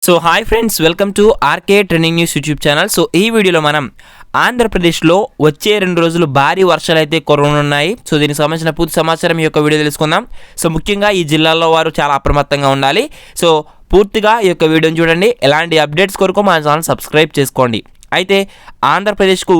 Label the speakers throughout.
Speaker 1: So hi friends, welcome to RK trending news YouTube channel. So ఈ వీడియోలో మనం ఆంధ్రప్రదేశ్లో వచ్చే 2 రోజులు భారీ వర్షాలు అయితే కురవనున్నాయి. సో దీనికి సంబంధించిన పూర్తి సమాచారం ఈ యొక్క వీడియో తెలుసుకుందాం. సో ముఖ్యంగా ఈ జిల్లాల్లో వారు చాలా అప్రమత్తంగా ఉండాలి. సో పూర్తిగా ఈ యొక్క వీడియోని చూడండి. ఎలాంటి అప్డేట్స్ కొరకు మా ఛానల్ సబ్స్క్రైబ్ చేసుకోండి. అయితే ఆంధ్రప్రదేశ్కు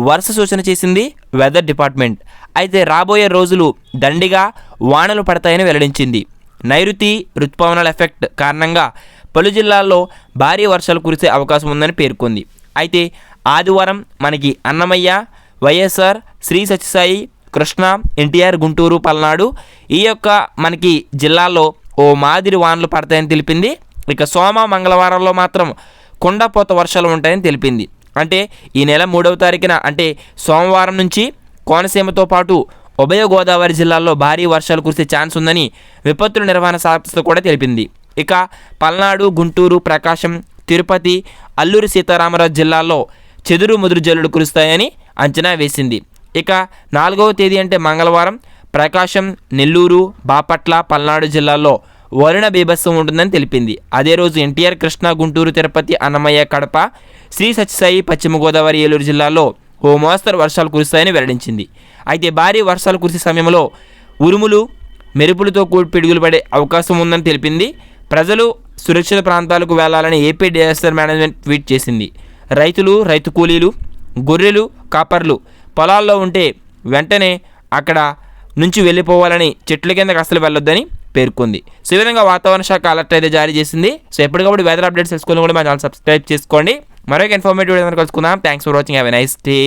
Speaker 1: వర్ష సూచన చేసింది వెదర్ డిపార్ట్మెంట్. అయితే రాబోయే రోజులు దండిగా వానలు పడతాయని వెల్లడించింది. నైరుతి రుతుపవనాల ఎఫెక్ట్ కారణంగా పలు జిల్లాల్లో భారీ వర్షాలు కురిసే అవకాశం ఉందని పేర్కొంది. అయితే ఆదివారం మనకి అన్నమయ్య, వైఎస్ఆర్, శ్రీ సత్యసాయి, కృష్ణా, ఎన్టీఆర్, గుంటూరు, పల్నాడు ఈ యొక్క మనకి జిల్లాల్లో ఓ మాదిరి వానలు పడతాయని తెలిపింది. ఇక సోమ, మంగళవారంలో మాత్రం కుండపోత వర్షాలు ఉంటాయని తెలిపింది. అంటే ఈ నెల 3వ తారీఖున అంటే సోమవారం నుంచి కోనసీమతో పాటు ఉభయ గోదావరి జిల్లాల్లో భారీ వర్షాలు కురిసే ఛాన్స్ ఉందని విపత్తుల నిర్వహణ సంస్థ కూడా తెలిపింది. ఇక పల్నాడు, గుంటూరు, ప్రకాశం, తిరుపతి, అల్లూరి సీతారామరాజు జిల్లాల్లో చెదురు ముదురు జల్లులు కురుస్తాయని అంచనా వేసింది. ఇక 4వ తేదీ అంటే మంగళవారం ప్రకాశం, నెల్లూరు, బాపట్ల, పల్నాడు జిల్లాల్లో వరుణ బీభత్సం ఉంటుందని తెలిపింది. అదే రోజు ఎన్టీఆర్, కృష్ణా, గుంటూరు, తిరుపతి, అన్నమయ్య, కడప, శ్రీ సత్యసాయి, పశ్చిమ గోదావరి, ఏలూరు జిల్లాల్లో ఓ మోస్తరు వర్షాలు కురుస్తాయని వెల్లడించింది. అయితే భారీ వర్షాలు కురిసే సమయంలో ఉరుములు, మెరుపులతో కూడి పిడుగులు పడే అవకాశం ఉందని తెలిపింది. ప్రజలు సురక్షిత ప్రాంతాలకు వెళ్లాలని ఏపీ డిజాస్టర్ మేనేజ్మెంట్ ట్వీట్ చేసింది. రైతులు, రైతు కూలీలు, గొర్రెలు కాపర్లు పొలాల్లో ఉంటే వెంటనే అక్కడ నుంచి వెళ్ళిపోవాలని, చెట్ల కిందకి అసలు వెళ్ళొద్దని పేర్కొంది. సో ఈ విధంగా వాతావరణ శాఖ అలర్ట్ అయితే జారీ చేసింది. సో ఎప్పటికప్పుడు వెదర్ అప్డేట్స్ తెలుసుకొని కూడా మా ఛానల్ సబ్స్క్రైబ్ చేసుకోండి. మరొక ఇన్ఫర్మేటివ్ కలుసుకుందాం. Thanks for watching. Have a nice day.